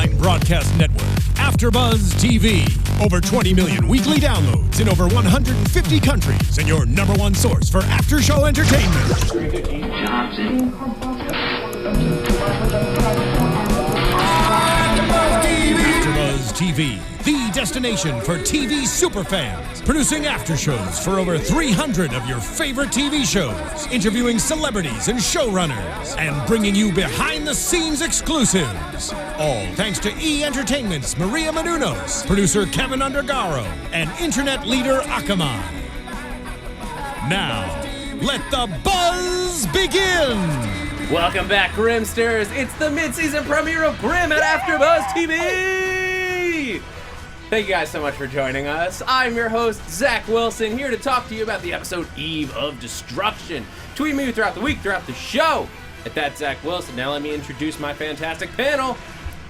online broadcast network, AFTERBUZZ TV. Over 20 million weekly downloads in over 150 countries, and your number one source for after-show entertainment. AFTERBUZZ TV, the destination for TV superfans. Producing aftershows for over 300 of your favorite TV shows. Interviewing celebrities and showrunners. And bringing you behind-the-scenes exclusives. All thanks to E! Entertainment's Maria Menounos, producer Kevin Undergaro, and internet leader Akamai. Now, let the buzz begin! Welcome back, Grimsters. It's the mid-season premiere of Grimm at AFTERBUZZ TV! Thank you guys so much for joining us. I'm your host, Zach Wilson, here to talk to you about the episode Eve of Destruction. Tweet me throughout the week, throughout the show, at that Zach Wilson. Now let me introduce my fantastic panel.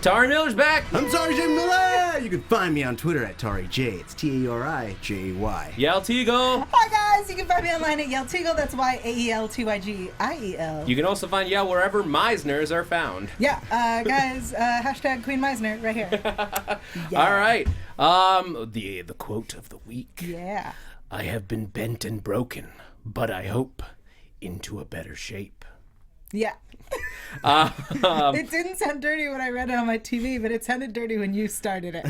Tauri Miller's back. I'm Tauri Miller. You can find me on Twitter at Tauri J. It's TauriJay. Yael Tygiel. Hi guys, you can find me online at Yael Tygiel. That's YAELTYGIEL. You can also find Yael wherever Meisners are found. Yeah, guys, hashtag Queen Meisner right here. Yeah. All right. The quote of the week. Yeah. I have been bent and broken, but I hope into a better shape. Yeah. It didn't sound dirty when I read it on my TV, but it sounded dirty when you started it.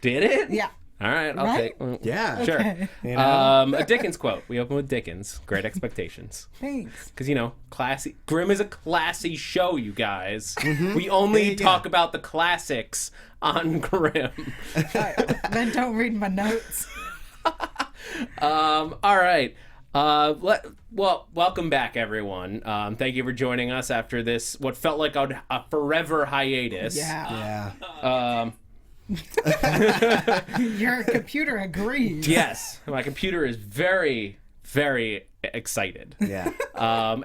Did it? Yeah. All right, I'll Right? take. Yeah. Sure. Okay. You know? A Dickens quote. We open with Dickens. Great Expectations. Thanks. Because, you know, classy. Grimm is a classy show, you guys. We only Yeah. talk about the classics on Grimm. Then don't read my notes. All right. Welcome back, everyone. Thank you for joining us after this, what felt like a forever hiatus. Yeah. Yeah. Your computer agrees. Yes, my computer is very, very excited. Yeah.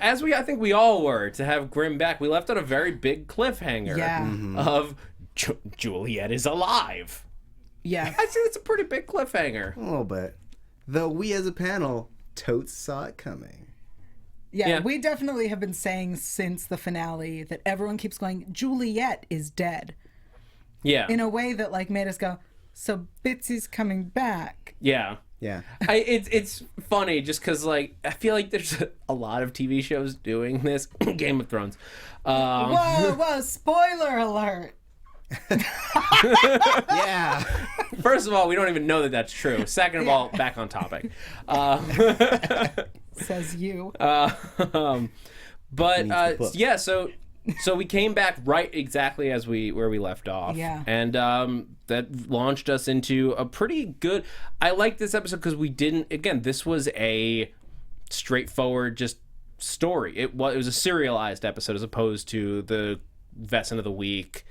As I think we all were to have Grimm back. We left on a very big cliffhanger Yeah. of Juliet is alive. Yeah. I think it's a pretty big cliffhanger. A little bit. Though we as a panel totes saw it coming. Yeah, we definitely have been saying since the finale that everyone keeps going, Juliet is dead. Yeah. In a way that like made us go, so Bitsy's coming back. Yeah. Yeah. It's funny just because like I feel like there's a lot of TV shows doing this. Game of Thrones. Whoa, spoiler alert. Yeah. First of all, we don't even know that that's true. Second of all, back on topic. Says you. Yeah, so we came back right exactly as where we left off. Yeah. And that launched us into a pretty good. I like this episode because we didn't. Again, this was a straightforward just story. It was a serialized episode as opposed to the Vesson of the Week.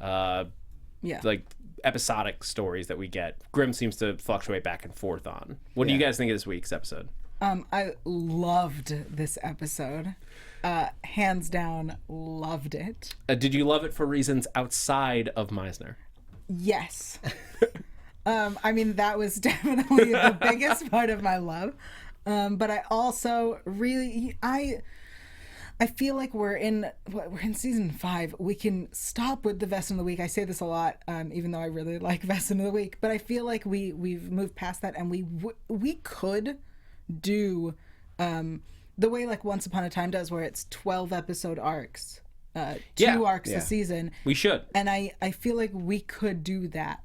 Like episodic stories that we get. Grimm seems to fluctuate back and forth on. What do you guys think of this week's episode? I loved this episode. Hands down, loved it. Did you love it for reasons outside of Meisner? Yes. I mean, that was definitely the biggest part of my love. But I also really, I feel like we're in season 5. We can stop with the Vesson of the Week. I say this a lot, even though I really like Vesson of the Week. But I feel like we've moved past that, and we could do the way like Once Upon a Time does, where it's 12 episode arcs, 2 arcs a season. We should. And I feel like we could do that,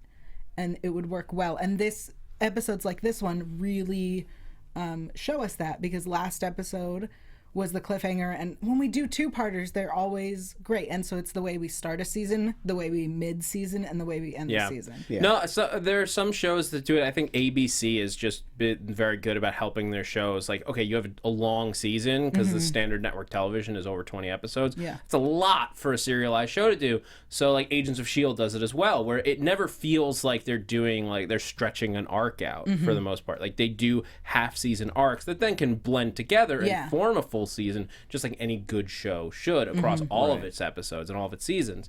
and it would work well. And this episodes like this one really show us that, because last episode was the cliffhanger, and when we do 2-parters, they're always great. And so it's the way we start a season, the way we mid-season, and the way we end the season. Yeah. No, so there are some shows that do it. I think ABC has just been very good about helping their shows. Like, okay, you have a long season because the standard network television is over 20 episodes. Yeah. It's a lot for a serialized show to do. So like Agents of S.H.I.E.L.D. does it as well, where it never feels like they're doing, like they're stretching an arc out for the most part. Like they do half-season arcs that then can blend together and form a full season, just like any good show should across all of its episodes and all of its seasons.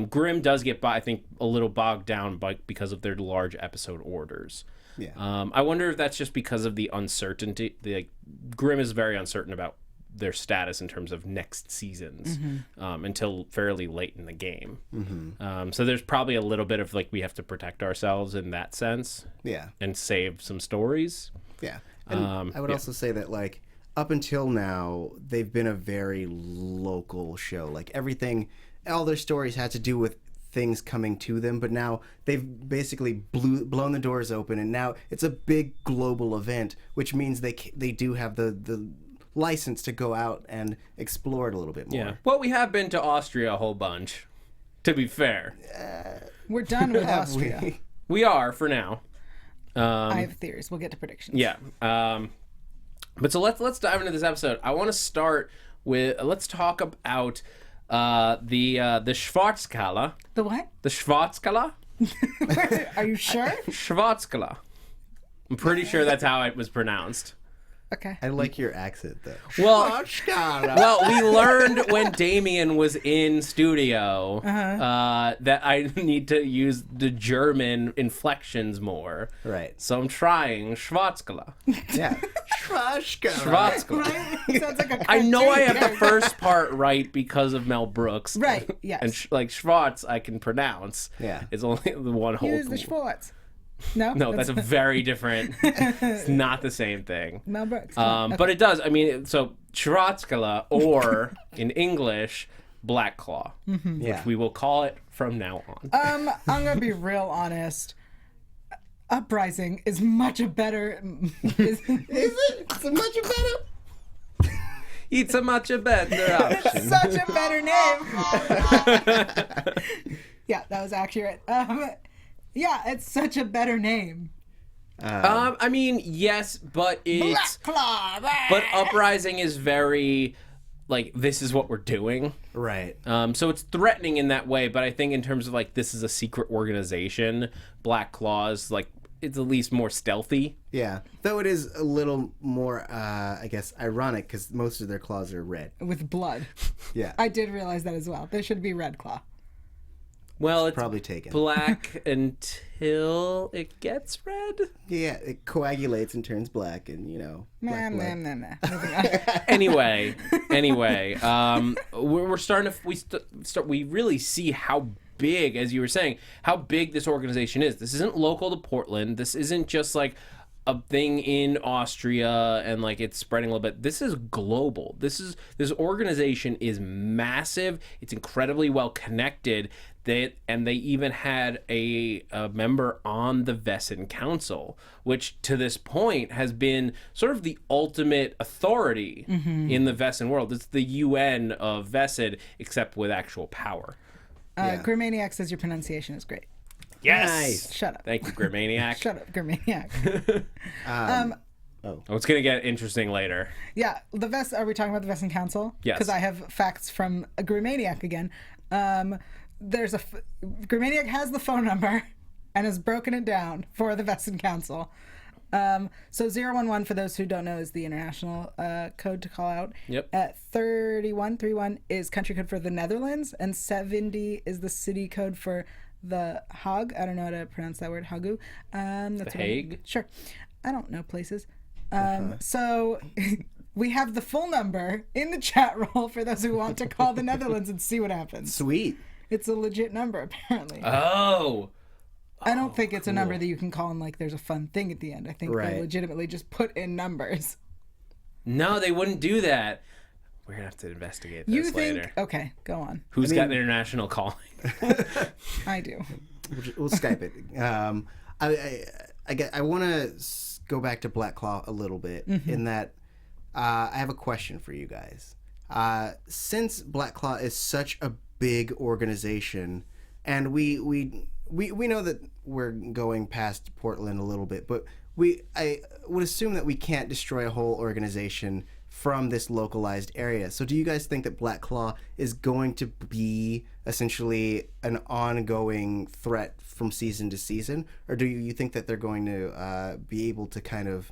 Grimm does get, I think, a little bogged down because of their large episode orders. Yeah. I wonder if that's just because of the uncertainty. Grimm is very uncertain about their status in terms of next seasons until fairly late in the game. So there's probably a little bit of like we have to protect ourselves in that sense. Yeah. And save some stories. Yeah. And I would also say that, like, up until now, they've been a very local show. Like, everything, all their stories had to do with things coming to them, but now they've basically blown the doors open, and now it's a big global event, which means they do have the license to go out and explore it a little bit more. Yeah. Well, we have been to Austria a whole bunch, to be fair. We're done with Austria. We are, for now. I have theories. We'll get to predictions. Yeah. But so let's dive into this episode. I want to start with, let's talk about the Schwarzskala. The what? The Schwarzskala? Are you sure? Schwarzskala. I'm pretty sure that's how it was pronounced. Okay. I like your accent, though. Well, we learned when Damien was in studio that I need to use the German inflections more. Right. So I'm trying Schwarzskala. Yeah. Schwarzskala. Right? Sounds like a I know I have cartoon the first part right because of Mel Brooks. Right, yes. And like Schwartz I can pronounce. Yeah. It's only the one whole. Use the Schwartz. No? No, that's a very different. It's not the same thing. Mel Brooks. But it does. I mean, so Schwarzskala, or in English, Black Claw, Yeah. which we will call it from now on. I'm going to be real honest. Uprising is much a better... Is it? It's a much better. It's a much better option. Such a better name. Yeah, that was accurate. Yeah, it's such a better name. I mean, yes, but it's... Black Claw. But Uprising is very... like, this is what we're doing. Right. So it's threatening in that way, but I think in terms of like this is a secret organization, Black Claws, like it's at least more stealthy. Yeah. Though it is a little more, I guess, ironic because most of their claws are red. With blood. Yeah. I did realize that as well. There should be Red Claw. Well, it's probably taken. black until it gets red. Yeah, it coagulates and turns black, and black blood. Moving on. Anyway, we're starting to we really see how big, as you were saying, how big this organization is. This isn't local to Portland. This isn't just like a thing in Austria and like it's spreading a little bit. This is global. This organization is massive. It's incredibly well connected. They even had a member on the Vessin Council, which to this point has been sort of the ultimate authority in the Vessin world. It's the UN of Vessin, except with actual power. Grimmaniac says your pronunciation is great. Yes. Nice. Shut up. Thank you, Grimmaniac. Shut up, Grimmaniac. Oh, it's gonna get interesting later. Yeah, are we talking about the Vessin Council? Yes. Because I have facts from a Grimmaniac again. Grimmaniac has the phone number and has broken it down for the Vessin Council. So 011, for those who don't know, is the international code to call out. Yep. 3131 is country code for the Netherlands, and 70 is the city code for the Hague. I don't know how to pronounce that word, Hagu. That's The Hague? Sure. I don't know places. So we have the full number in the chat roll for those who want to call the Netherlands and see what happens. Sweet. It's a legit number, apparently. Oh. I don't think it's a number that you can call and like there's a fun thing at the end. I think they Right. legitimately just put in numbers. No, they wouldn't do that. We're gonna have to investigate this You think? later. Okay, go on. Who's got international calling? I do. We'll Skype it. I want to go back to Black Claw a little bit in that I have a question for you guys. Since Black Claw is such a big organization, and we know that we're going past Portland a little bit, but I would assume that we can't destroy a whole organization from this localized area. So do you guys think that Black Claw is going to be essentially an ongoing threat from season to season? Or do you think that they're going to be able to kind of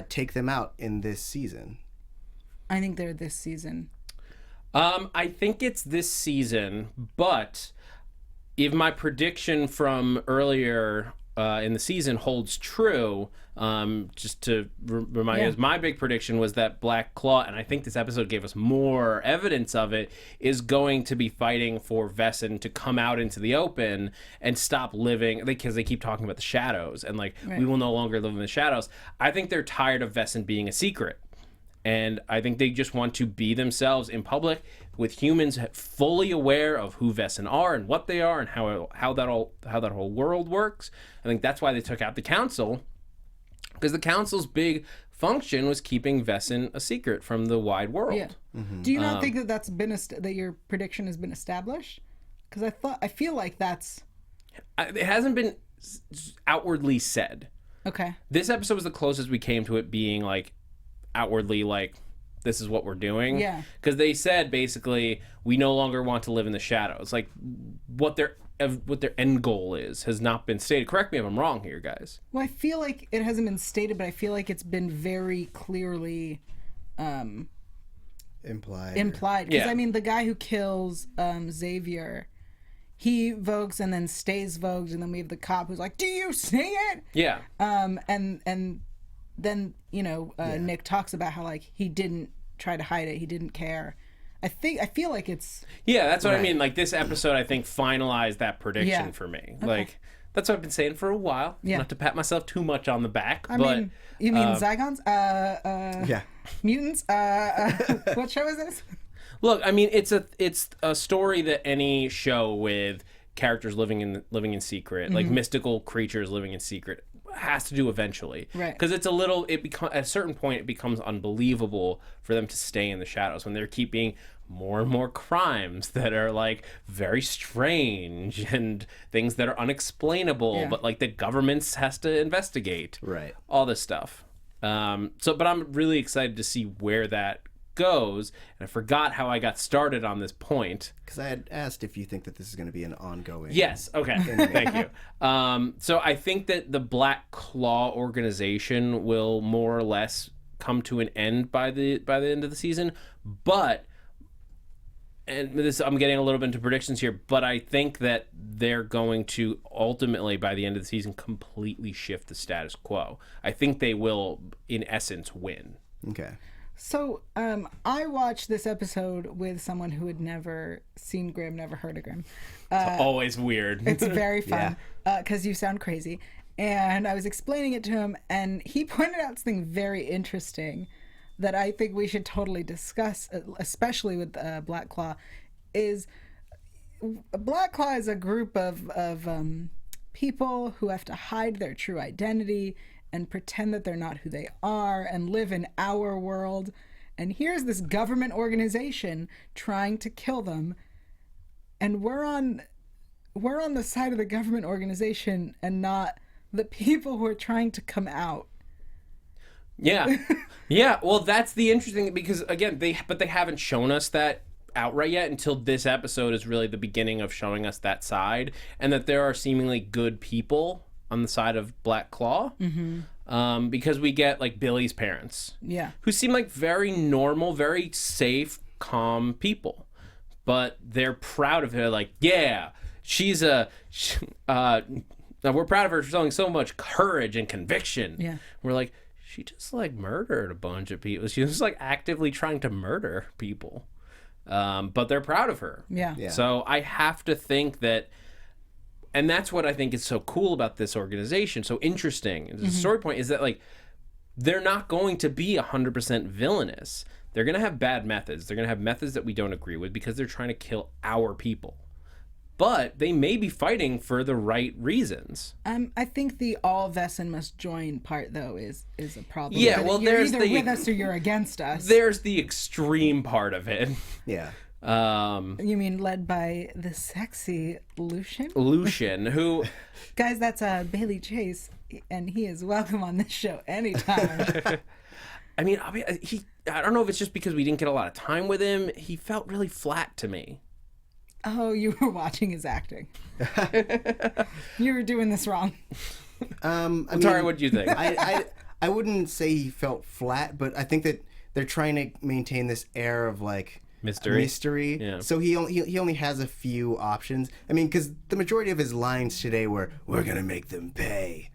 take them out in this season? I think they're this season. I think it's this season, but if my prediction from earlier in the season holds true. Just to remind you, my big prediction was that Black Claw, and I think this episode gave us more evidence of it, is going to be fighting for Vesson to come out into the open and stop living, because they keep talking about the shadows and like we will no longer live in the shadows. I think they're tired of Vesson being a secret. And I think they just want to be themselves in public with humans fully aware of who Vesson are and what they are and how that whole world works. I think that's why they took out the council, because the council's big function was keeping Vesson a secret from the wide world. Yeah. Do you not think that that's been that your prediction has been established? Because I feel like that's it hasn't been outwardly said. Okay. This episode was the closest we came to it being like outwardly like this is what we're doing. Yeah. Because they said basically we no longer want to live in the shadows. Like what their end goal has not been stated. Correct me if I'm wrong here, guys. Well, I feel like it hasn't been stated, but I feel like it's been very clearly implied. Because I mean, the guy who kills Xavier, he vogues and then stays vogued, and then we have the cop who's like, "Do you see it?" Yeah. And then Nick talks about how like he didn't try to hide it, he didn't care. I feel like it's that's what I mean. Like this episode, I think finalized that prediction for me. Okay. Like that's what I've been saying for a while. Yeah. Not to pat myself too much on the back. You mean Zygons? Mutants? What show is this? Look, I mean, it's a story that any show with characters living in secret, like mystical creatures living in secret, has to do eventually. Right. Because at a certain point it becomes unbelievable for them to stay in the shadows when they're keeping more and more crimes that are like very strange and things that are unexplainable, but like the government has to investigate. Right. All this stuff. But I'm really excited to see where that goes, and I forgot how I got started on this point. Because I had asked if you think that this is going to be an ongoing... Yes, okay, thank you. So I think that the Black Claw organization will more or less come to an end by the end of the season, but... And I'm getting a little bit into predictions here, but I think that they're going to ultimately, by the end of the season, completely shift the status quo. I think they will, in essence, win. Okay. So, I watched this episode with someone who had never seen Grimm, never heard of Grimm. It's always weird. It's very fun, because you sound crazy. And I was explaining it to him, and he pointed out something very interesting that I think we should totally discuss, especially with Black Claw, is Black Claw is a group of people who have to hide their true identity and pretend that they're not who they are and live in our world. And here's this government organization trying to kill them, and we're on the side of the government organization and not the people who are trying to come out. Yeah. Yeah, well, that's the interesting, because again, they haven't shown us that outright yet until this episode is really the beginning of showing us that side, and that there are seemingly good people on the side of Black Claw. Because we get like Billy's parents, who seem like very normal, very safe, calm people, but they're proud of her. Like, she's we're proud of her for showing so much courage and conviction. Yeah, we're like, she just like murdered a bunch of people. She was like actively trying to murder people. But they're proud of her. Yeah. So I have to think that, and that's what I think is so cool about this organization, so interesting. The story point is that like they're not going to be 100% villainous. They're going to have bad methods. They're going to have methods that we don't agree with because they're trying to kill our people. But they may be fighting for the right reasons. I think the all Vesson must join part, though, is a problem. Yeah, well, you're there's either the... with us or you're against us. There's the extreme part of it. Yeah. You mean led by the sexy Lucian? Lucian, who... Guys, that's Bailey Chase, and he is welcome on this show anytime. I mean, I don't know if it's just because we didn't get a lot of time with him. He felt really flat to me. Oh, you were watching his acting. You were doing this wrong. Sorry, what do you think? I wouldn't say he felt flat, but I think that they're trying to maintain this air of like mystery. Yeah. So he only has a few options. I mean, because the majority of his lines today were, "We're gonna make them pay,"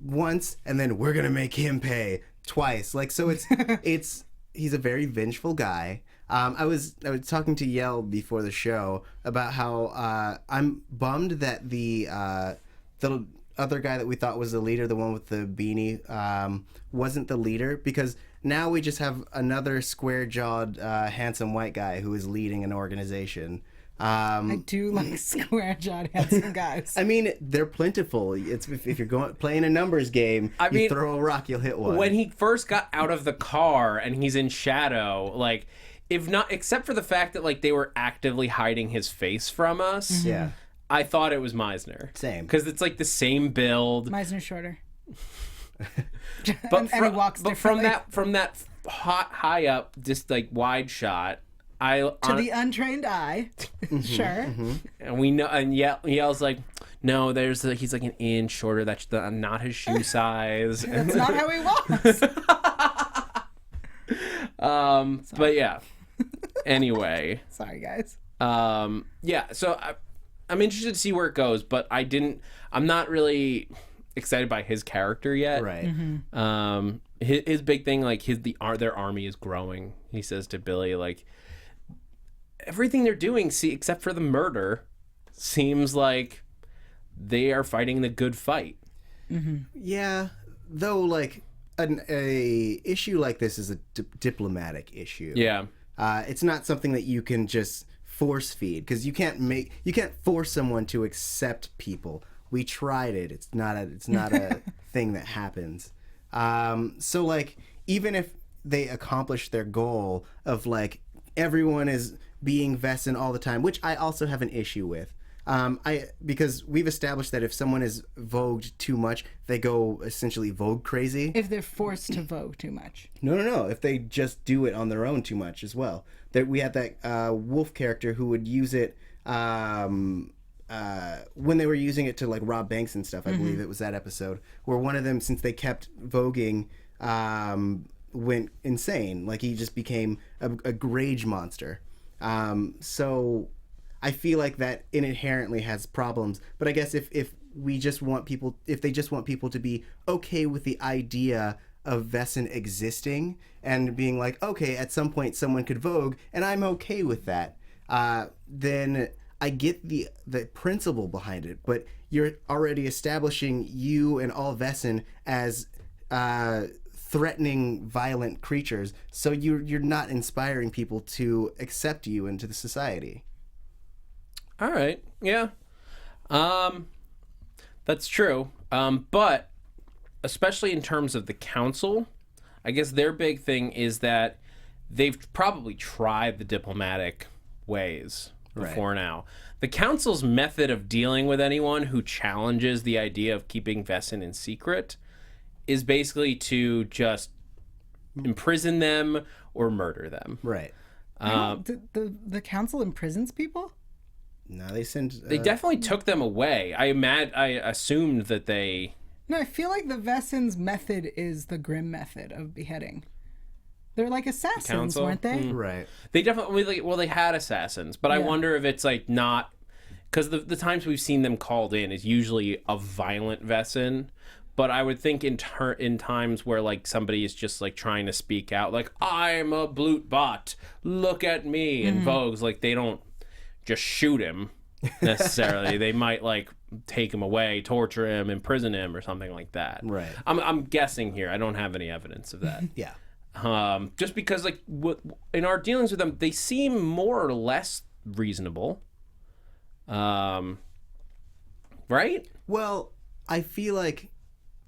once, and then "We're gonna make him pay" twice. Like, so it's he's a very vengeful guy. I was talking to Yael before the show about how I'm bummed that the other guy that we thought was the leader, the one with the beanie, wasn't the leader, because now we just have another square-jawed, handsome white guy who is leading an organization. I do like square-jawed handsome guys. I mean, they're plentiful. It's if you're playing a numbers game, you throw a rock, you'll hit one. When he first got out of the car and he's in shadow, like, if not, except for the fact that like they were actively hiding his face from us. Yeah. I thought it was Meisner. Same. Because it's like the same build. Meisner's shorter. But and he walks differently. from that high up, just like wide shot, to the untrained eye, sure. And we know, and Yael's like, no, he's like an inch shorter. That's not his shoe size. That's not how he walks. But yeah. Anyway. Sorry, guys. Yeah. So I'm interested to see where it goes, but I'm not really excited by his character yet. Right. His big thing, like their army is growing. He says to Billy, like, everything they're doing, except for the murder, seems like they are fighting the good fight. Yeah, though, like a issue like this is a diplomatic issue. Yeah. It's not something that you can just force feed, because you can't force someone to accept people. We tried it. It's not a thing that happens. So like, even if they accomplish their goal of like everyone is being Vessin all the time, which I also have an issue with. Because we've established that if someone is vogued too much, they go essentially vogue crazy. If they're forced to vogue too much. No. If they just do it on their own too much as well. We had that Wolf character who would use it when they were using it to like rob banks and stuff. I believe it was that episode where one of them, since they kept voguing, went insane. Like he just became a rage monster. So I feel like that inherently has problems. But I guess if they just want people to be okay with the idea of Vessin existing and being like, okay, at some point someone could vogue, and I'm okay with that, then I get the principle behind it. But you're already establishing you and all Vessin as threatening, violent creatures, so you're not inspiring people to accept you into the society. All right. Yeah. That's true. But especially in terms of the council, I guess their big thing is that they've probably tried the diplomatic ways before now. The council's method of dealing with anyone who challenges the idea of keeping Vessin in secret is basically to just imprison them or murder them. Right. The council imprisons people? No, they send. They definitely took them away. I assumed that they. No, I feel like the Vessin's method is the Grimm method of beheading. They're like assassins, weren't they? Right. They definitely they had assassins, but I wonder if it's like not, because the times we've seen them called in is usually a violent Vessin. But I would think in times where like somebody is just like trying to speak out, like I'm a blute bot, look at me, and Vogue's like they don't just shoot him necessarily. They might like take him away, torture him, imprison him, or something like that. Right. I'm guessing here. I don't have any evidence of that. Yeah. Just because like in our dealings with them, they seem more or less reasonable. Right? Well, I feel like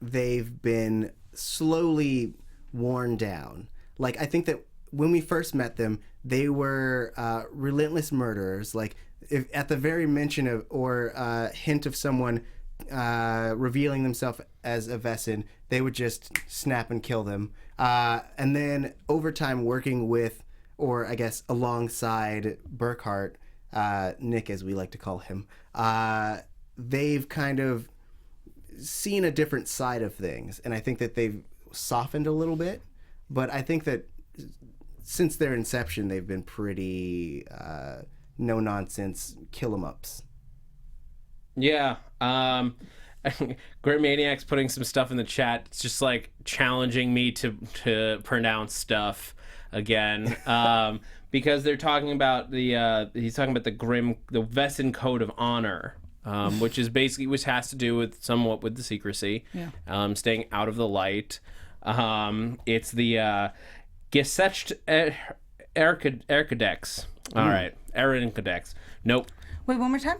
they've been slowly worn down. Like, I think that when we first met them, they were relentless murderers. Like, if at the very mention of or hint of someone revealing themselves as a Vessin, they would just snap and kill them. And then over time, working with, or I guess alongside Burkhart, Nick as we like to call him, they've kind of seen a different side of things, and I think that they've softened a little bit. But I think that since their inception, they've been pretty no nonsense kill 'em ups. Yeah. Grim Maniac's putting some stuff in the chat. It's just like challenging me to pronounce stuff again. Because they're talking about he's talking about the Vessin Code of Honor, which has to do with somewhat with the secrecy, staying out of the light. It's the Gesetzt Erkodex. All right, Erkodex. Nope. Wait, one more time.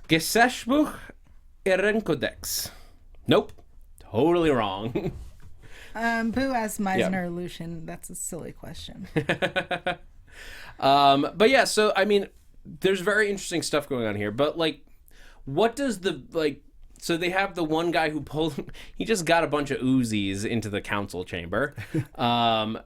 Gesetzbuch Ehrenkodex. Nope. Totally wrong. Boo asked Meisner or Lucian. That's a silly question. But yeah, so I mean, there's very interesting stuff going on here. But like, what does so they have the one guy who he just got a bunch of Uzis into the council chamber. Have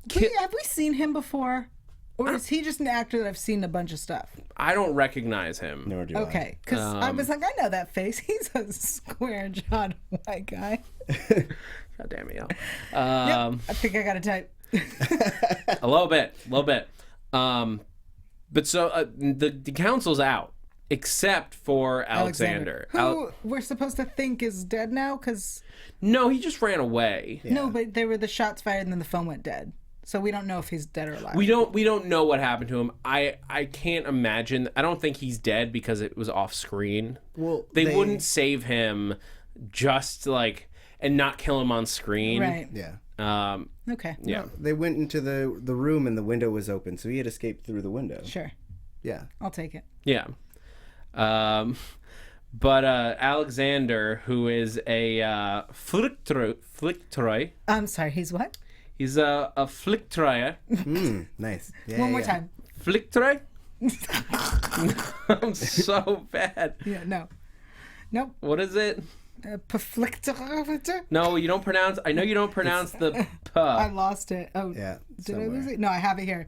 we seen him before? Or is he just an actor that I've seen a bunch of stuff? I don't recognize him. Nor do I. Okay, because I was like, I know that face. He's a square-jawed white guy. God damn it, Yep, I think I got a type. A little bit. But so the council's out, except for Alexander. Who we're supposed to think is dead now, because... No, he just ran away. Yeah. No, but there were the shots fired and then the phone went dead. So we don't know if he's dead or alive. We don't know what happened to him. I can't imagine. I don't think he's dead because it was off screen. Well, they wouldn't save him just and not kill him on screen. Right. Yeah. Okay. Yeah. No, they went into the room and the window was open, so he had escaped through the window. Sure. Yeah. I'll take it. Yeah. But Alexander, who is a Flicktroy. I'm sorry, he's what? He's a Flicktroyer. Nice. Yeah, One more time. Flicktroy? I'm so bad. Yeah, no. Nope. What is it? Paflictor? No, you don't pronounce. I know you don't pronounce the p. I lost it. Oh, Yeah. did I lose it? No, I have it here.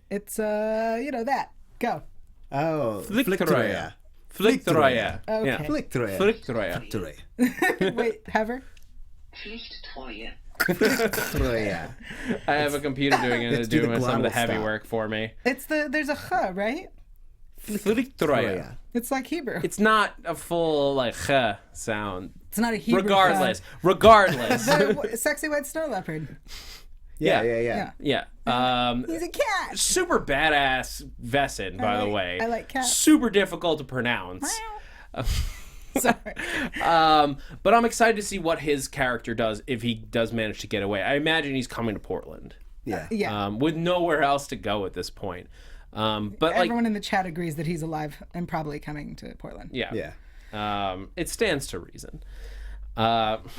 It's that. Go. Oh, Flicktroyer. Flicktroyer. Okay. Yeah. Flicktroyer. Flicktroyer. Wait, have her? Flicktroyer. I have a computer doing it. It's doing some of the heavy work for me. There's a ch, right? Flicktroyer. It's like Hebrew. It's not a full ch sound. It's not a Hebrew. Regardless. The sexy white snow leopard. Yeah. He's a cat. Super badass Vessin, by the way. I like cats. Super difficult to pronounce. Sorry. But I'm excited to see what his character does if he does manage to get away. I imagine he's coming to Portland. Yeah. Yeah. With nowhere else to go at this point. But everyone in the chat agrees that he's alive and probably coming to Portland. Yeah. It stands to reason.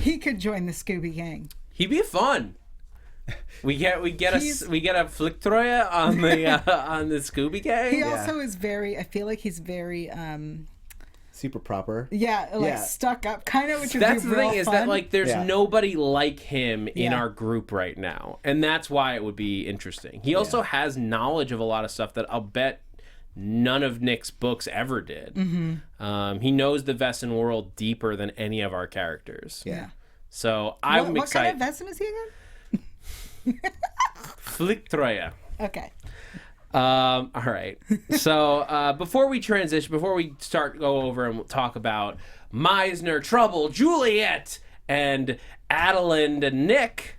He could join the Scooby Gang. He'd be fun. We get a Flicktroyer on the Scooby Gang. He also is very. I feel like he's very. Super proper. Yeah, stuck up, kind of. Which that's would the be thing real is fun. that there's nobody like him in our group right now, and that's why it would be interesting. He also has knowledge of a lot of stuff that I'll bet none of Nick's books ever did. Mm-hmm. He knows the Vessin world deeper than any of our characters. Yeah. So I'm excited. What kind of Vessin is he again? Flicktroyer. Okay. All right. So before we go over and talk about Meisner, Trouble, Juliet, and Adalind and Nick,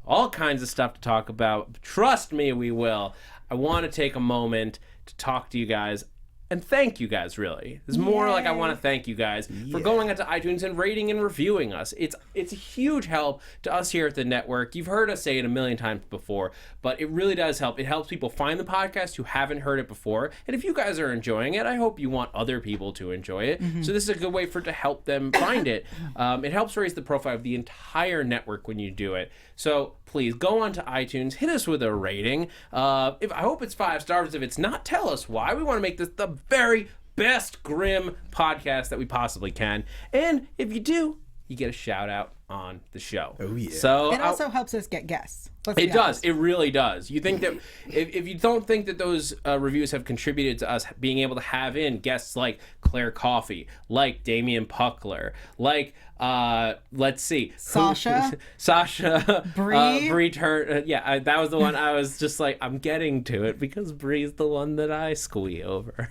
all kinds of stuff to talk about. Trust me, we will. I want to take a moment to talk to you guys and thank you guys, really. It's more like I want to thank you guys for going onto iTunes and rating and reviewing us. It's a huge help to us here at the network. You've heard us say it a million times before, but it really does help. It helps people find the podcast who haven't heard it before. And if you guys are enjoying it, I hope you want other people to enjoy it. So this is a good way to help them find it. It helps raise the profile of the entire network when you do it. So please go on to iTunes, hit us with a rating. I hope it's 5 stars. If it's not, tell us why. We want to make this the very best Grimm podcast that we possibly can. And if you do, you get a shout out on the show. Oh yeah. So it also helps us get guests. It does. It really does. You think that if you don't think that those reviews have contributed to us being able to have in guests like Claire Coffey, like Damian Puckler, like Let's see. Sasha. Sasha. Bree. Bree turned. That was the one I was just like, I'm getting to it because Bree's the one that I squee over.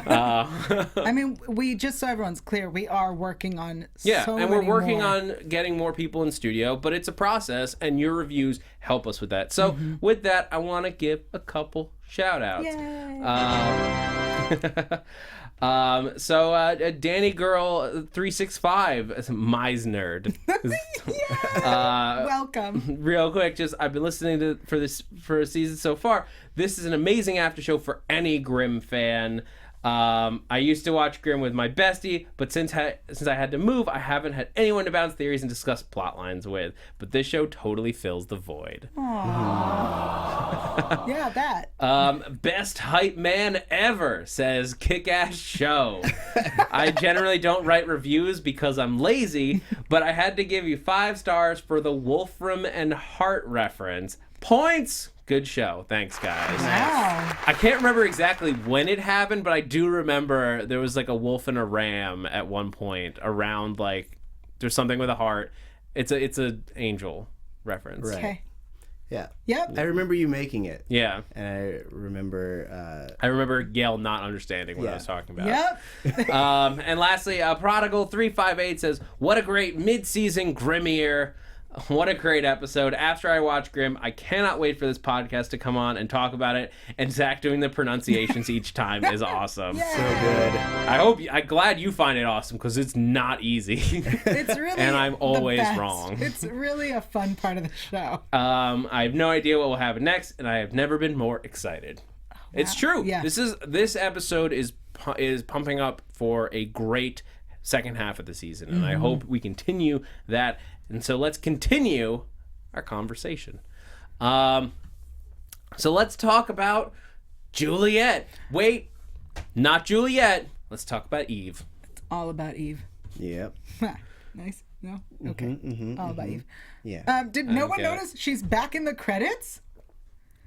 I mean, we just so everyone's clear, we are working on and we're working more. on getting more people in studio, but it's a process, and your reviews help us with that. So with that, I want to give a couple shout outs. Danny Girl 365 Meisner. Welcome. Real quick, I've been listening for a season so far. This is an amazing after show for any Grimm fan. I used to watch Grimm with my bestie, but since I had to move, I haven't had anyone to bounce theories and discuss plot lines with. But this show totally fills the void. Yeah, that. Best hype man ever, says kick-ass show. I generally don't write reviews because I'm lazy, but I had to give you 5 stars for the Wolfram and Hart reference. Points! Good show. Thanks, guys. Wow. I can't remember exactly when it happened, but I do remember there was like a wolf and a ram at one point around, like, there's something with a heart. It's a angel reference. Right. Okay. Yeah. Yep. I remember you making it. Yeah. And I remember... Yael not understanding what I was talking about. Yep. And lastly, Prodigal 358 says, what a great mid-season Grimmier. What a great episode. After I watch Grimm, I cannot wait for this podcast to come on and talk about it. And Zach doing the pronunciations each time is awesome. So good. I'm glad you find it awesome because it's not easy. It's really and I'm always the best. wrong. It's really a fun part of the show. I have no idea what will happen next, and I have never been more excited. It's true. Yeah. This episode is pumping up for a great second half of the season, and I hope we continue that. And so let's continue our conversation. So let's talk about Juliet. Wait, not Juliet. Let's talk about Eve. It's all about Eve. Yep. Nice. No? Okay. All about Eve. Yeah. Did no one get notice she's back in the credits?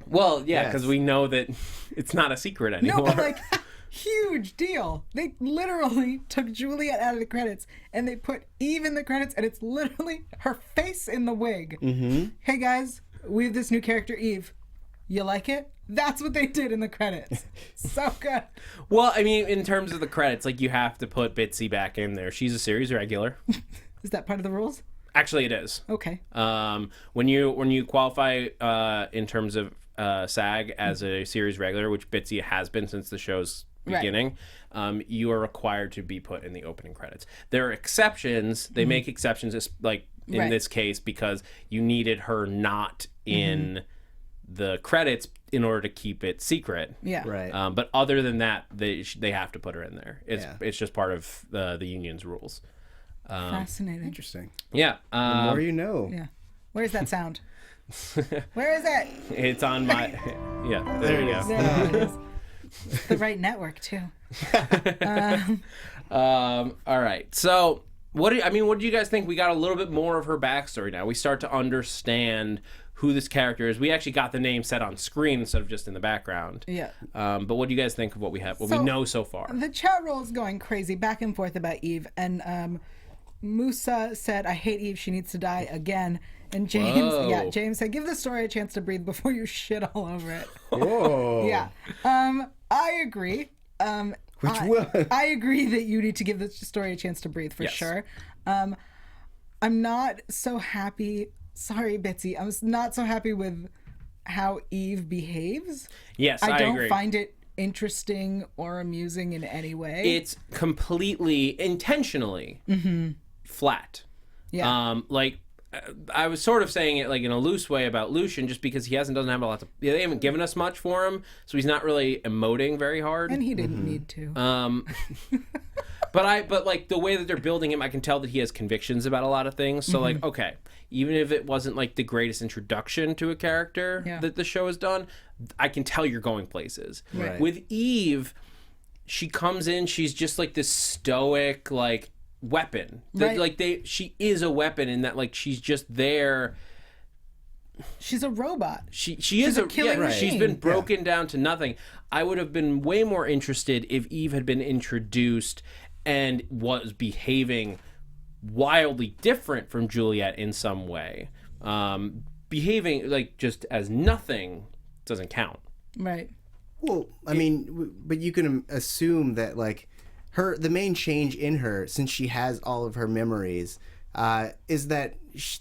Well, yeah, because Yes. we know that it's not a secret anymore. No, but like, huge deal. They literally took Juliet out of the credits and they put Eve in the credits, and it's literally her face in the wig. Hey guys, we have this new character, Eve. You like it? That's what they did in the credits. So good. Well, I mean, in terms of the credits, like, you have to put Bitsy back in there. She's a series regular. Is that part of the rules? Actually, it is. Okay. When you qualify in terms of SAG as a series regular, which Bitsy has been since the show's beginning, you are required to be put in the opening credits. There are exceptions. They make exceptions, like in this case, because you needed her not in the credits in order to keep it secret. Yeah. Right. But other than that, they have to put her in there. It's just part of the union's rules. Fascinating. Interesting. Yeah. The more you know. Yeah. Where's that sound? Where is it? It's on my... Yeah, there you go. There it is. It's the right network, too. All right. So, what do you guys think? We got a little bit more of her backstory now. We start to understand who this character is. We actually got the name set on screen instead of just in the background. Yeah. But what do you guys think of what we have? What we know so far? The chat roll is going crazy back and forth about Eve, and Musa said, "I hate Eve. She needs to die again." And James said, "Give the story a chance to breathe before you shit all over it." Whoa. Yeah. I agree. I agree that you need to give the story a chance to breathe for sure. I'm not so happy. Sorry, Bitsy. I'm not so happy with how Eve behaves. Yes, I don't agree. find it interesting or amusing in any way. It's completely intentionally flat. Yeah. I was sort of saying it like in a loose way about Lucian, just because doesn't have a lot to. They haven't given us much for him, so he's not really emoting very hard. And he didn't need to. But like the way that they're building him, I can tell that he has convictions about a lot of things. So like, okay, even if it wasn't like the greatest introduction to a character that the show has done, I can tell you're going places. Right. With Eve, she comes in, she's just like this stoic like weapon. She is a weapon in that like she's just there. She's a robot. She is a killing machine. She's been broken down to nothing. I would have been way more interested if Eve had been introduced and was behaving wildly different from Juliet in some way, behaving like just as nothing doesn't count. Right. Well, I mean, but you can assume that like the main change in her, since she has all of her memories, is that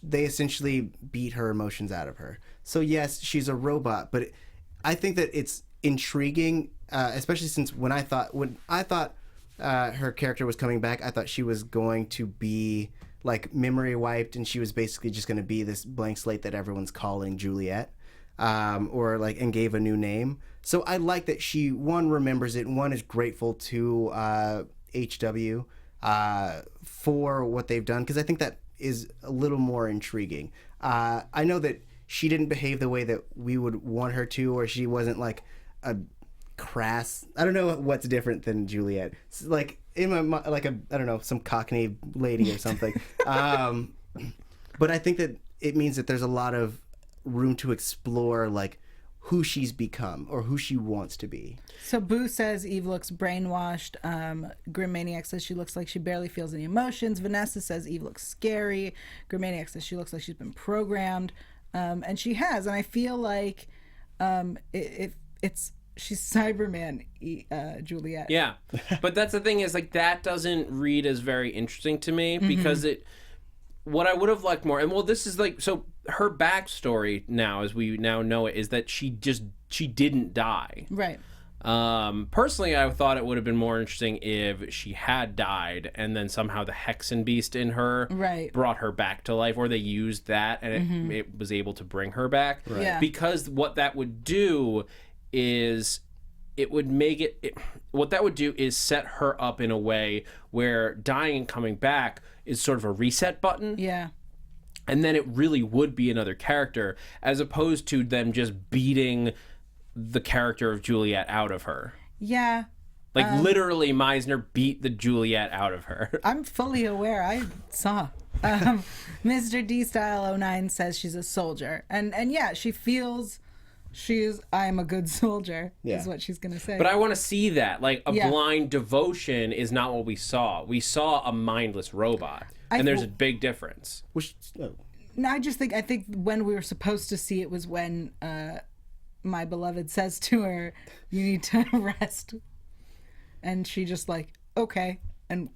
they essentially beat her emotions out of her. So yes, she's a robot, but I think that it's intriguing, especially since when I thought her character was coming back, I thought she was going to be like memory wiped, and she was basically just going to be this blank slate that everyone's calling Juliet, or like, and gave a new name. So I like that she, one, remembers it, and one, is grateful to HW for what they've done, because I think that is a little more intriguing. I know that she didn't behave the way that we would want her to, or she wasn't like a crass, I don't know what's different than Juliet. It's like in my like a, I don't know, some Cockney lady or something. But I think that it means that there's a lot of room to explore like who she's become or who she wants to be. So Boo says Eve looks brainwashed. Grim Maniac says she looks like she barely feels any emotions. Vanessa says Eve looks scary. Grim Maniac says she looks like she's been programmed. And she has. And I feel like she's Cyberman Juliet. Yeah. But that's the thing is like that doesn't read as very interesting to me because what I would have liked more, and well, this is like, so her backstory now, as we now know it, is that she didn't die. Right. Personally, I thought it would have been more interesting if she had died and then somehow the Hexen Beast in her brought her back to life, or they used that and it was able to bring her back. Right. Yeah. Because what that would do is what that would do is set her up in a way where dying and coming back is sort of a reset button. Yeah. And then it really would be another character, as opposed to them just beating the character of Juliet out of her. Yeah. Like literally Meisner beat the Juliet out of her. I'm fully aware. I saw. Mr. D Style 09 says she's a soldier. And yeah, she feels I'm a good soldier, is what she's going to say. But I want to see that. Like, a blind devotion is not what we saw. We saw a mindless robot. And there's a big difference. No, I think when we were supposed to see it was when my beloved says to her, you need to rest. And she just like, okay. And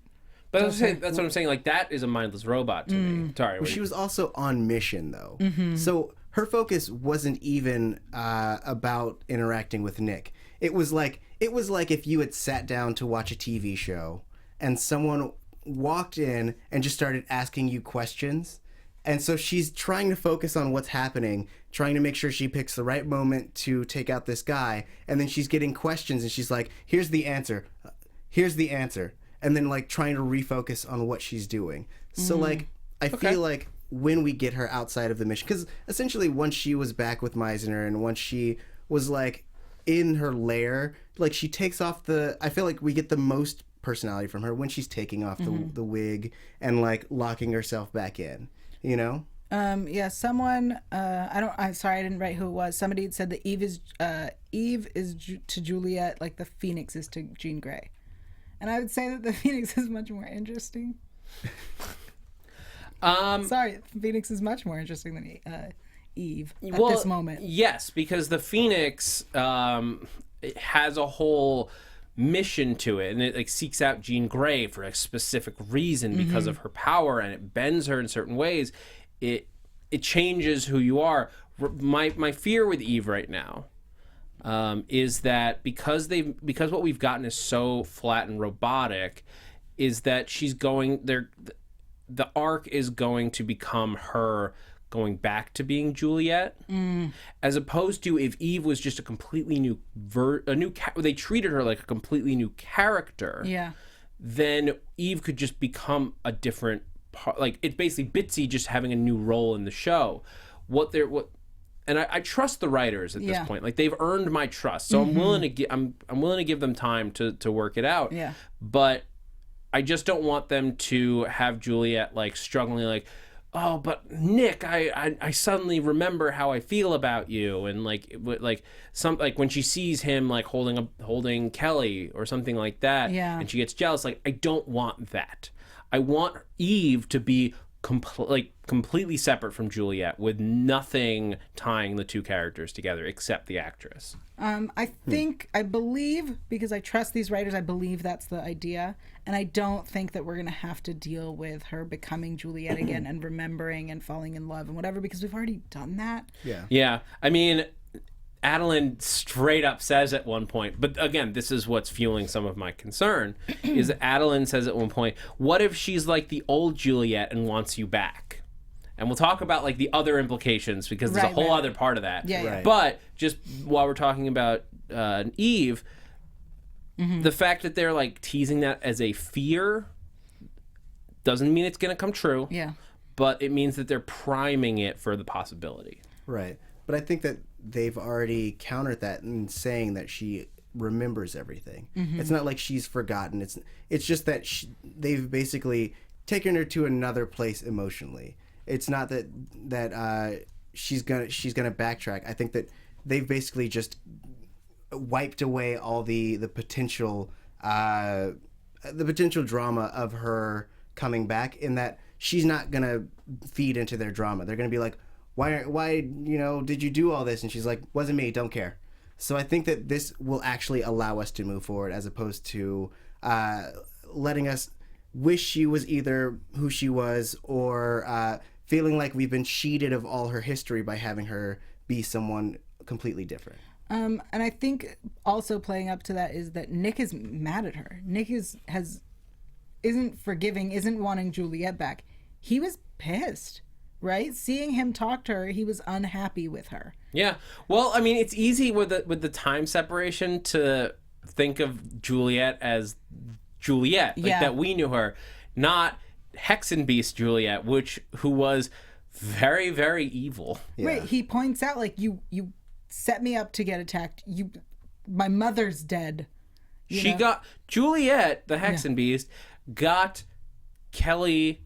but that's what I'm saying. Like, that is a mindless robot to me. Sorry. Well, she was also on mission, though. So her focus wasn't even about interacting with Nick. It was like if you had sat down to watch a TV show and someone walked in and just started asking you questions. And so she's trying to focus on what's happening, trying to make sure she picks the right moment to take out this guy. And then she's getting questions and she's like, here's the answer. Here's the answer. And then like trying to refocus on what she's doing. So like, I feel like when we get her outside of the mission, because essentially once she was back with Meisner and once she was like in her lair, like she takes off I feel like we get the most personality from her when she's taking off the wig and like locking herself back in, you know? Yeah, someone I'm sorry, I didn't write who it was. Somebody had said that Eve is to Juliet like the Phoenix is to Jean Grey. And I would say that the Phoenix is much more interesting. Sorry, Phoenix is much more interesting than Eve at this moment. Yes, because the Phoenix it has a whole mission to it, and it like seeks out Jean Grey for a specific reason because of her power, and it bends her in certain ways. It changes who you are. My fear with Eve right now is that because what we've gotten is so flat and robotic, is that she's going there. The arc is going to become her going back to being Juliet, as opposed to if Eve was just a completely new they treated her like a completely new character. Yeah. Then Eve could just become a different part. Like it's basically Bitsy just having a new role in the show. And I trust the writers at this point. Like they've earned my trust, so I'm willing to give them time to work it out. Yeah. But I just don't want them to have Juliet like struggling like, oh, but Nick, I suddenly remember how I feel about you, and like when she sees him like holding Kelly or something like that, and she gets jealous. Like I don't want that. I want Eve to be completely separate from Juliet, with nothing tying the two characters together except the actress. I believe, because I trust these writers, I believe that's the idea. And I don't think that we're going to have to deal with her becoming Juliet again and remembering and falling in love and whatever, because we've already done that. Yeah. I mean, Adalind straight up says at one point, but again, this is what's fueling some of my concern, is that Adalind says at one point, what if she's like the old Juliet and wants you back? And we'll talk about like the other implications, because there's a whole other part of that. Yeah. Right. But just while we're talking about Eve, the fact that they're like teasing that as a fear doesn't mean it's going to come true. Yeah. But it means that they're priming it for the possibility. Right. But I think that they've already countered that in saying that she remembers everything. It's not like she's forgotten. It's just that they've basically taken her to another place emotionally. It's not that she's gonna backtrack. I think that they've basically just wiped away all the potential drama of her coming back, in that she's not gonna feed into their drama. They're gonna be like, why did you do all this? And she's like, wasn't me, don't care. So I think that this will actually allow us to move forward, as opposed to letting us wish she was either who she was, or feeling like we've been cheated of all her history by having her be someone completely different. And I think also playing up to that is that Nick is mad at her. Nick isn't forgiving, isn't wanting Juliet back. He was pissed, right? Seeing him talk to her, he was unhappy with her. Yeah. Well, I mean, it's easy with the time separation to think of Juliet as Juliet, like that we knew her, not Hexenbeast Juliet, who was very, very evil. Yeah. Right. He points out, like, you set me up to get attacked. My mother's dead. Juliet, the Hexenbeast, got Kelly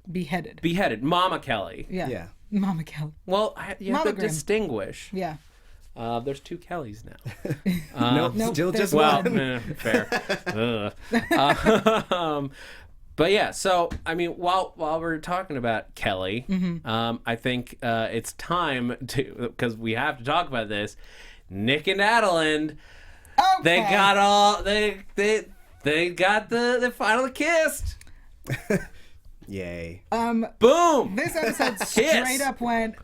beheaded. Mama Kelly. Yeah. Mama Kelly. Well, you have Mama to Grimm. Distinguish. Yeah. There's two Kellys now. Nope, still there's just one. Well, fair. But yeah, so I mean, while we're talking about Kelly, I think it's time to, because we have to talk about this. Nick and Adalind, they got they got the final kiss. Yay. Boom. This episode straight up went,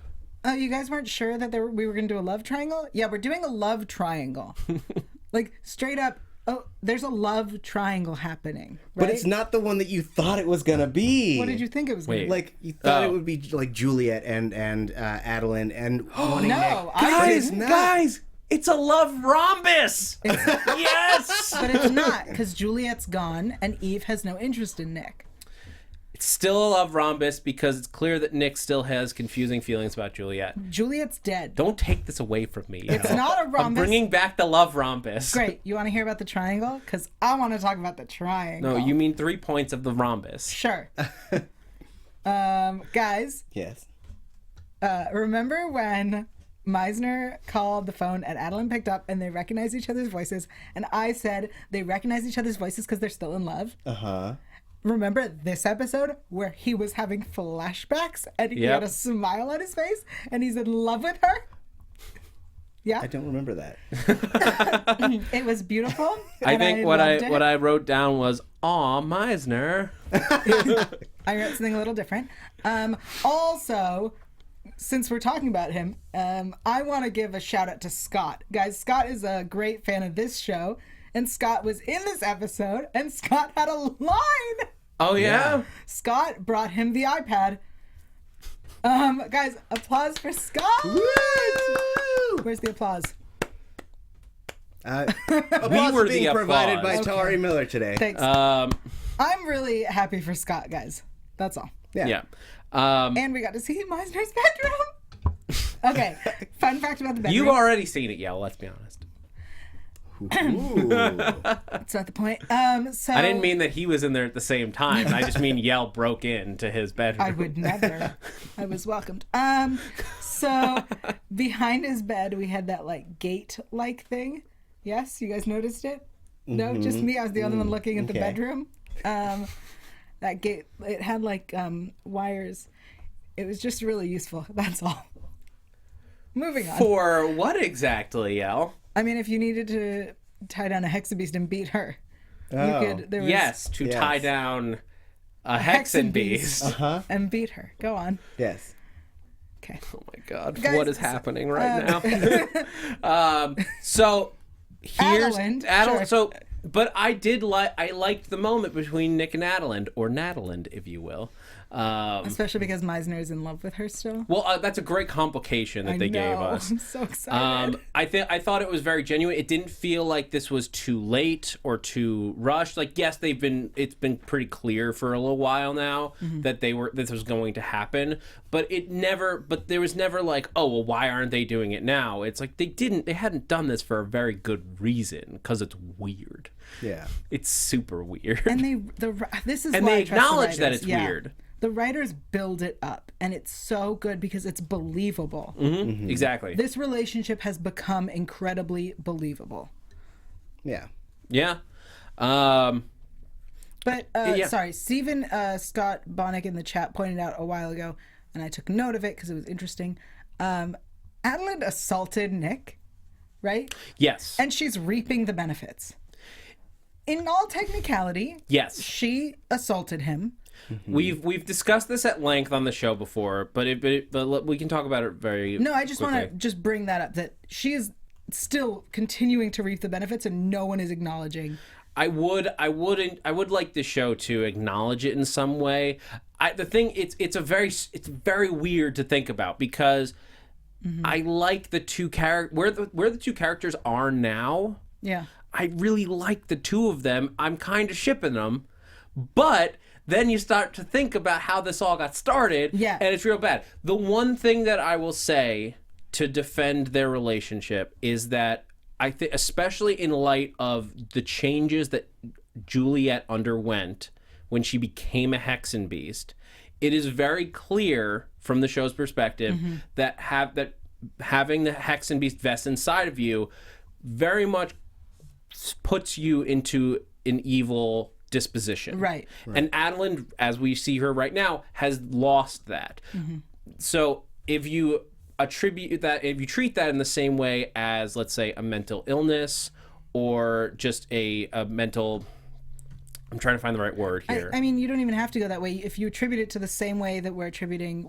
oh, you guys weren't sure that we were going to do a love triangle? Yeah, we're doing a love triangle. Like, straight up, oh, there's a love triangle happening. Right? But it's not the one that you thought it was gonna be. What did you think it was going to be? Like, you thought it would be like Juliet and Adalind and wanting No, Nick. Guys, it's a love rhombus. Yes. But it's not, because Juliet's gone and Eve has no interest in Nick. It's still a love rhombus, because it's clear that Nick still has confusing feelings about Juliet. Juliet's dead. Don't take this away from me. It's not a rhombus. I'm bringing back the love rhombus. Great. You want to hear about the triangle? Because I want to talk about the triangle. No, you mean 3 points of the rhombus. Sure. Guys, Yes. remember when Meisner called the phone and Adalind picked up and they recognized each other's voices, and I said they recognize each other's voices because they're still in love? Uh-huh. Remember this episode where he was having flashbacks and he had a smile on his face and he's in love with her? Yeah. I don't remember that. It was beautiful. I think what loved it. I wrote down was, "Aw, Meisner." I wrote something a little different. Also, since we're talking about him, I want to give a shout out to Scott. Guys, Scott is a great fan of this show, and Scott was in this episode, and Scott had a line. Oh yeah. Scott brought him the iPad. Guys, applause for Scott. Woo! Where's the applause? Applause were being the provided by applause. Tauri Miller today. Thanks. Um. I'm really happy for Scott, guys. That's all. Yeah. And we got to see Meisner's bedroom. Okay. Fun fact about the bedroom. You've already seen it, Yael. Let's be honest. Ooh. That's not the point. So I didn't mean that he was in there at the same time. I just mean Yael broke into his bedroom. I would never. I was welcomed. So behind his bed, we had that like gate-like thing. Yes, you guys noticed it? No, just me. I was the only one looking at the okay. bedroom. That gate, it had like wires. It was just really useful. That's all. Moving on. For what exactly, Yael? I mean, if you needed to tie down a hexabeast and beat her, you could. There was Yes, to tie down a hexenbeast. and beat her. Go on. Yes. Okay. Oh my God, Guys, what is happening right now? So here's Adalind, sure. So, but I liked the moment between Nick and Adalind, or Nadalind, if you will. Especially because Meisner is in love with her still. Well, that's a great complication that they gave us. I'm so excited. I thought it was very genuine. It didn't feel like this was too late or too rushed. Like, yes, it's been pretty clear for a little while now that this was going to happen, but there was never like, oh, well, why aren't they doing it now? It's like they hadn't done this for a very good reason, because it's weird. Yeah. It's super weird. And they acknowledge that it's weird. The writers build it up, and it's so good because it's believable. Exactly. This relationship has become incredibly believable. Yeah. But sorry, Stephen Scott Bonnick in the chat pointed out a while ago, and I took note of it because it was interesting. Adalind assaulted Nick, right? Yes. And she's reaping the benefits. In all technicality, yes, she assaulted him. We've discussed this at length on the show before, but we can talk about it very. No, I just quickly. want to just bring that up, that she is still continuing to reap the benefits, and no one is acknowledging. I would like the show to acknowledge it in some way. It's very weird to think about, because I like the two where the two characters are now. Yeah. I really like the two of them. I'm kind of shipping them, but then you start to think about how this all got started, and it's real bad. The one thing that I will say to defend their relationship is that I think, especially in light of the changes that Juliet underwent when she became a Hexenbeast, it is very clear from the show's perspective that having the Hexenbeast vest inside of you very much puts you into an evil disposition. Right. And Adalind, as we see her right now, has lost that. So if you treat that in the same way as, let's say, a mental illness, or just a mental, I'm trying to find the right word here. I mean, you don't even have to go that way. If you attribute it to the same way that we're kind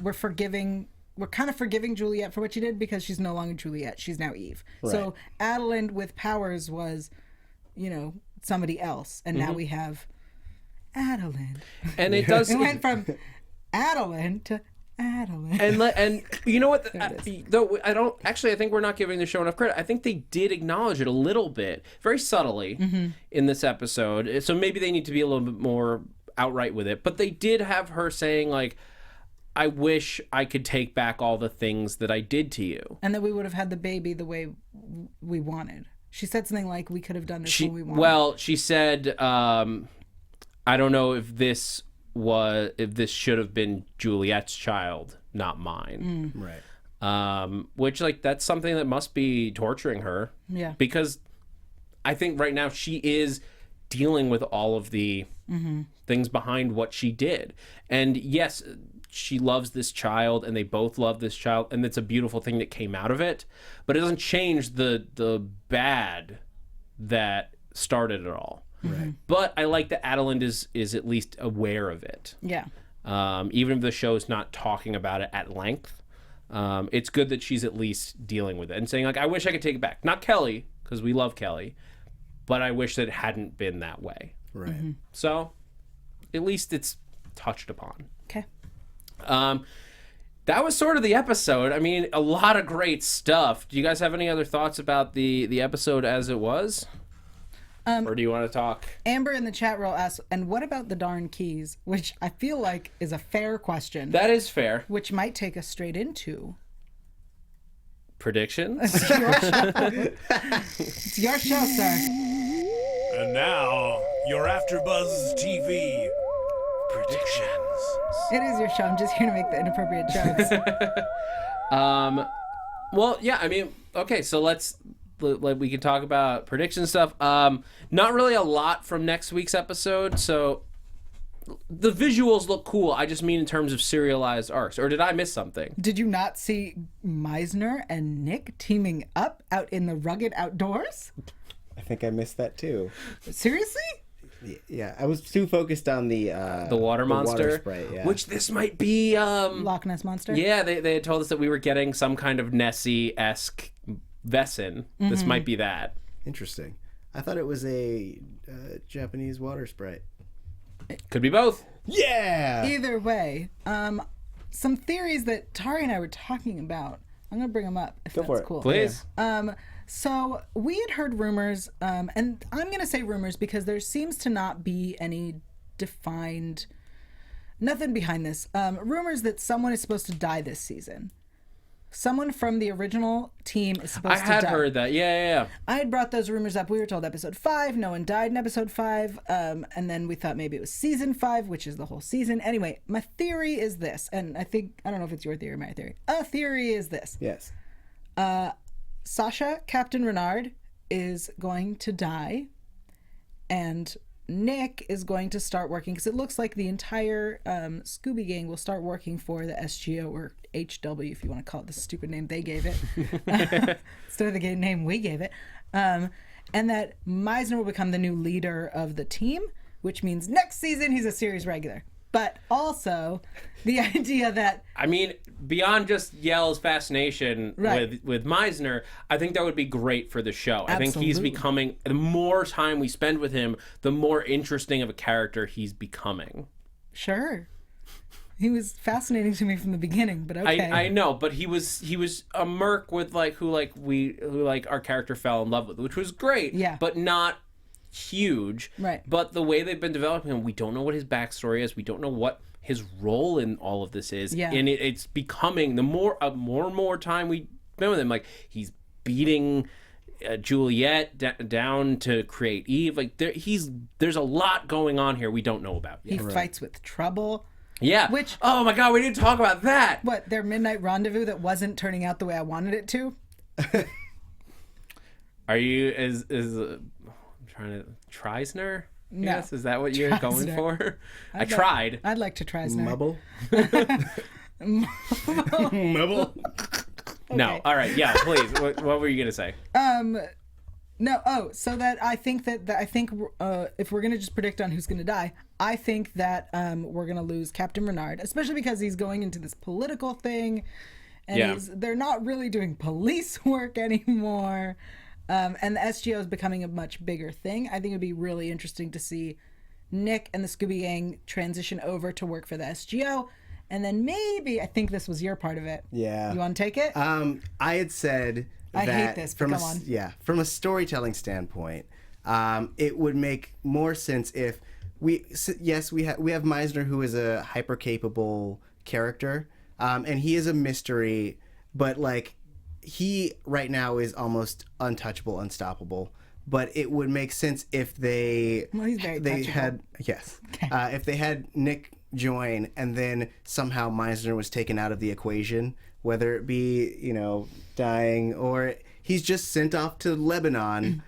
of forgiving Juliet for what she did, because she's no longer Juliet. She's now Eve. Right. So Adalind with powers was, somebody else. And now we have Adalind. And it does. It went from Adalind to Adalind. And you know what? Though I think we're not giving the show enough credit. I think they did acknowledge it a little bit, very subtly, in this episode. So maybe they need to be a little bit more outright with it. But they did have her saying, like, I wish I could take back all the things that I did to you. And that we would have had the baby the way we wanted. She said something like, we could have done this when we wanted. Well, she said, I don't know if this should have been Juliet's child, not mine. Right. Which, like, that's something that must be torturing her. Yeah. Because I think right now she is dealing with all of the things behind what she did. And yes, she loves this child, and they both love this child, and it's a beautiful thing that came out of it. But it doesn't change the bad that started it all. Right. But I like that Adalind is at least aware of it. Yeah. Even if the show's not talking about it at length, it's good that she's at least dealing with it and saying, like, I wish I could take it back. Not Kelly, because we love Kelly, but I wish that it hadn't been that way. Right. So at least it's touched upon. Okay. That was sort of the episode. I mean, a lot of great stuff. Do you guys have any other thoughts about the episode as it was? Or do you want to talk? Amber in the chat room asks, and what about the darn keys? Which I feel like is a fair question. That is fair. Which might take us straight into predictions. It's your show. It's your show, sir. And now, your AFTERBUZZ TV predictions. It is your show. I'm just here to make the inappropriate jokes. Well, yeah, I mean, okay, so we can talk about prediction stuff. Not really a lot from next week's episode, so the visuals look cool. I just mean in terms of serialized arcs. Or did I miss something? Did you not see Meisner and Nick teaming up out in the rugged outdoors? I think I missed that too. Seriously? Yeah, I was too focused on the water monster, water sprite, yeah. which this might be. Loch Ness Monster? Yeah, they had told us that we were getting some kind of Nessie-esque Vessin. This might be that. Interesting. I thought it was a Japanese water sprite. Could be both. Yeah. Either way, some theories that Tauri and I were talking about. I'm gonna bring them up if Go for that's it. cool. Please. So we had heard rumors, and I'm gonna say rumors because there seems to not be any defined, nothing behind this. Rumors that someone is supposed to die this season. Someone from the original team is supposed to die. I had heard that. Yeah. I had brought those rumors up. We were told episode 5. No one died in episode 5. And then we thought maybe it was season 5, which is the whole season. Anyway, my theory is this. And I don't know if it's your theory or my theory. A theory is this. Yes. Sasha, Captain Renard, is going to die. And Nick is going to start working, because it looks like the entire Scooby Gang will start working for the SGO, or HW, if you want to call it the stupid name they gave it, instead of the name we gave it. And that Meisner will become the new leader of the team, which means next season he's a series regular. But also the idea that... I mean, beyond just Yael's fascination Right. with Meisner, I think that would be great for the show. I think he's Absolutely. becoming... The more time we spend with him, the more interesting of a character he's becoming. Sure. He was fascinating to me from the beginning, but okay. I know, but he was a merc with who our character fell in love with, which was great. Yeah. But not huge. Right. But the way they've been developing him, we don't know what his backstory is. We don't know what his role in all of this is. Yeah. And it's becoming the more and more time we spend with him, like he's beating Juliet down to create Eve. Like there's a lot going on here we don't know about He yet. fights with Trouble. Yeah. Which- oh my God, we didn't talk about that. What, their midnight rendezvous that wasn't turning out the way I wanted it to? Are you I'm trying to Treisner? No. Yes, is that what you're going Treisner. for? I tried. I'd like to try Snar. Mubble? Mubble. No. All right. Yeah. Please. What were you gonna say? No. Oh, so that I think if we're gonna just predict on who's gonna die, I think that we're gonna lose Captain Renard, especially because he's going into this political thing, and Yeah. they're not really doing police work anymore, and the SGO is becoming a much bigger thing. I think it'd be really interesting to see Nick and the Scooby Gang transition over to work for the SGO, and then maybe I think this was your part of it. Yeah. You want to take it? I had said I that hate this, but from go on. from a storytelling standpoint, it would make more sense if we have Meisner, who is a hyper capable character, and he is a mystery, but like he right now is almost untouchable, unstoppable. But it would make sense if Well, he's very touchable. if they had Nick join, and then somehow Meisner was taken out of the equation, whether it be dying or he's just sent off to Lebanon,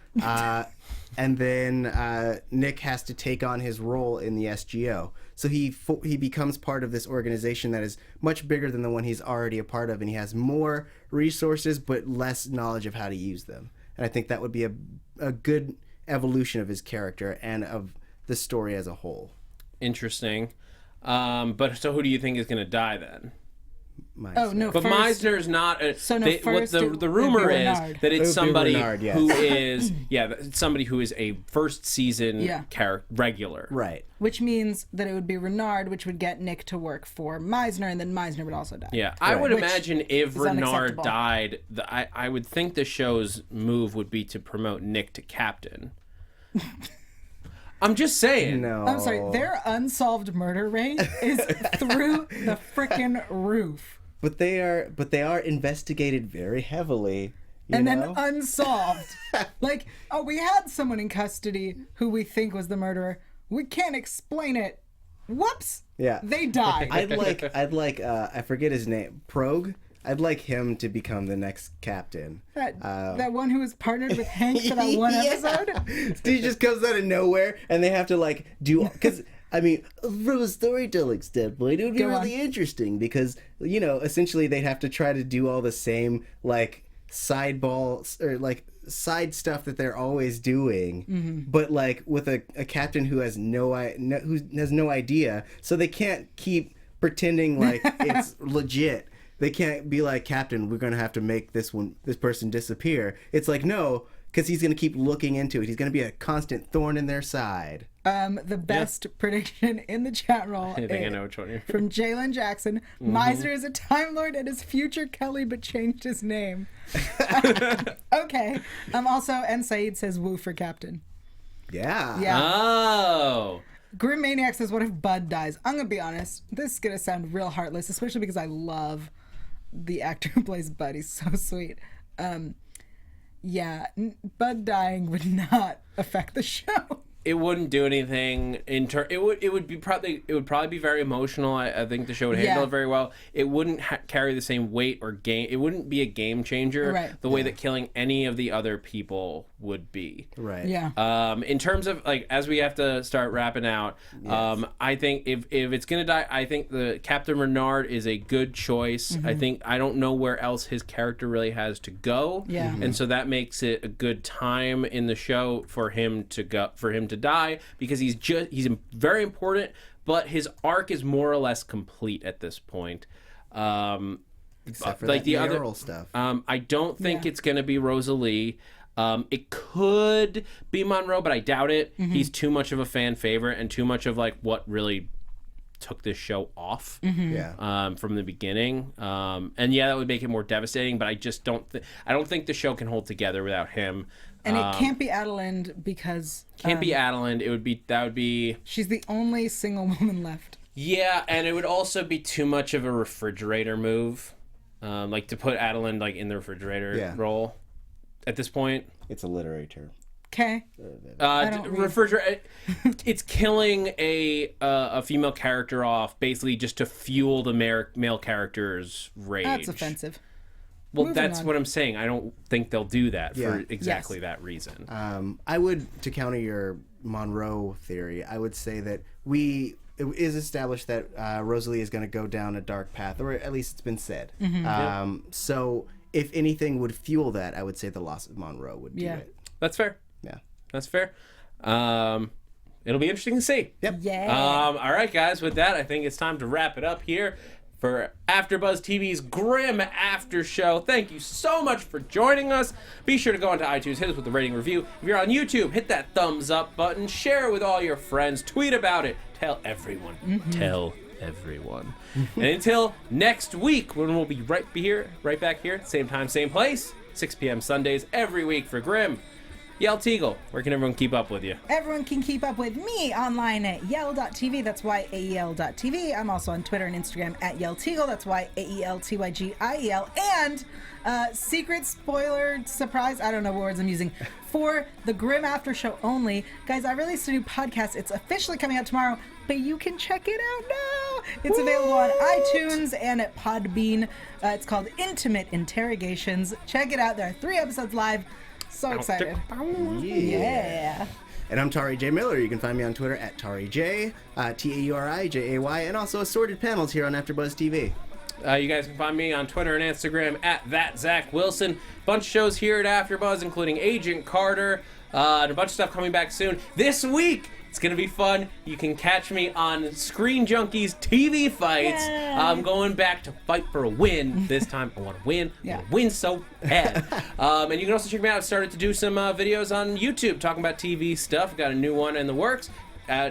and then Nick has to take on his role in the SGO. So he becomes part of this organization that is much bigger than the one he's already a part of, and he has more resources but less knowledge of how to use them. And I think that would be a good evolution of his character and of the story as a whole. Interesting. But so who do you think is gonna die then? Meisner. Oh no! But first, Meisner's not. So no, what first it the would rumor be is Renard. that It would it's be somebody Renard, yes. who is somebody who is a first season Yeah. regular. Right. Which means that it would be Renard, which would get Nick to work for Meisner, and then Meisner would also die. Yeah, I would Which imagine if is Renard unacceptable. died, I would think the show's move would be to promote Nick to captain. I'm just saying. No. I'm sorry, their unsolved murder rate is through the frickin' roof. But they are investigated very heavily. And then unsolved. Like, oh, we had someone in custody who we think was the murderer. We can't explain it. Whoops. Yeah. They died. I'd like I forget his name. Progue? I'd like him to become the next captain. that one who was partnered with Hank for that one Yeah. episode. He just comes out of nowhere, and they have to do because I mean, from a storytelling standpoint, it would be Go really on. interesting because, you know, essentially they'd have to try to do all the same, like, side balls or, like, side stuff that they're always doing, but, like, with a captain who has no idea, so they can't keep pretending like it's legit. They can't be like, Captain, we're going to have to make this person disappear. It's like, no, because he's going to keep looking into it. He's going to be a constant thorn in their side. The best prediction in the chat roll I think I know which one you're. from Jalen Jackson. Meisner is a Time Lord and is future Kelly, but changed his name. Okay. Also, and Saeed says woo for Captain. Yeah. Yeah. Oh. Grim Maniac says, what if Bud dies? I'm going to be honest. This is going to sound real heartless, especially because I love the actor who plays Bud. He's so sweet. Yeah, Bud dying would not affect the show. It wouldn't do anything it would probably be very emotional. I think the show would handle it very well. It wouldn't carry the same weight or game. It wouldn't be a game changer the way that killing any of the other people would be. Right. Yeah. In terms of, like, as we have to start wrapping out, I think if it's gonna die, I think the Captain Renard is a good choice. I don't know where else his character really has to go. Yeah. And so that makes it a good time in the show for him to die, because he's very important, but his arc is more or less complete at this point. Except for like that the mayoral other stuff. I don't think it's going to be Rosalie. It could be Monroe, but I doubt it. He's too much of a fan favorite and too much of, like, what really took this show off from the beginning. And yeah, that would make it more devastating, but I just don't think the show can hold together without him. And it can't be Adalind because... Can't be Adalind. That would be... She's the only single woman left. Yeah, and it would also be too much of a refrigerator move. Like, to put Adalind, like, in the refrigerator role at this point. It's a literary term. Okay. Refrigerator. It's killing a female character off basically just to fuel the male character's rage. That's offensive. Well, Moving that's on. what I'm saying. I don't think they'll do that for exactly Yes. that reason. I would, to counter your Monroe theory, I would say that it is established that Rosalie is going to go down a dark path, or at least it's been said. So if anything would fuel that, I would say the loss of Monroe would do it. That's fair. Yeah. That's fair. It'll be interesting to see. Yep. Yeah. All right, guys. With that, I think it's time to wrap it up here for AfterBuzz TV's Grimm After Show. Thank you so much for joining us. Be sure to go onto iTunes, hit us with a rating review. If you're on YouTube, hit that thumbs up button. Share it with all your friends. Tweet about it. Tell everyone. Tell everyone. And until next week, when we'll be right back here, same time, same place, 6 p.m. Sundays every week for Grimm. Yael Tygiel, where can everyone keep up with you? Everyone can keep up with me online at yael.tv. That's YAEL.tv. I'm also on Twitter and Instagram at Yael Tygiel. That's YAELTYGIEL. And secret spoiler surprise, I don't know what words I'm using, for the Grimm After Show only. Guys, I released a new podcast. It's officially coming out tomorrow, but you can check it out now. It's available on iTunes and at Podbean. It's called Intimate Interrogations. Check it out. There are 3 episodes live. So excited. Yeah. And I'm Tauri J. Miller. You can find me on Twitter at TauriJ, TaurijAY, and also assorted panels here on AfterBuzz TV. You guys can find me on Twitter and Instagram at ThatZachWilson. Bunch of shows here at AfterBuzz, including Agent Carter, and a bunch of stuff coming back soon. This week, it's going to be fun. You can catch me on Screen Junkies TV Fights. Yay. I'm going back to fight for a win. This time, I want to win. I want to win so bad. And you can also check me out. I've started to do some videos on YouTube talking about TV stuff. Got a new one in the works.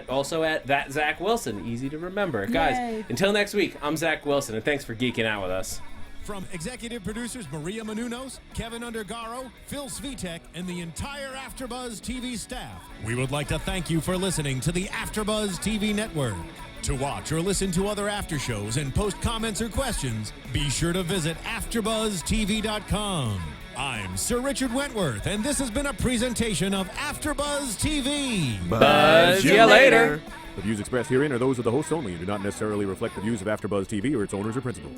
Also at That Zach Wilson. Easy to remember. Guys, Yay. until next week, I'm Zach Wilson, and thanks for geeking out with us. From executive producers Maria Menounos, Kevin Undergaro, Phil Svitek, and the entire AfterBuzz TV staff, we would like to thank you for listening to the AfterBuzz TV network. To watch or listen to other after shows and post comments or questions, be sure to visit AfterBuzzTV.com. I'm Sir Richard Wentworth, and this has been a presentation of AfterBuzz TV. Buzz you later. The views expressed herein are those of the hosts only and do not necessarily reflect the views of AfterBuzz TV or its owners or principals.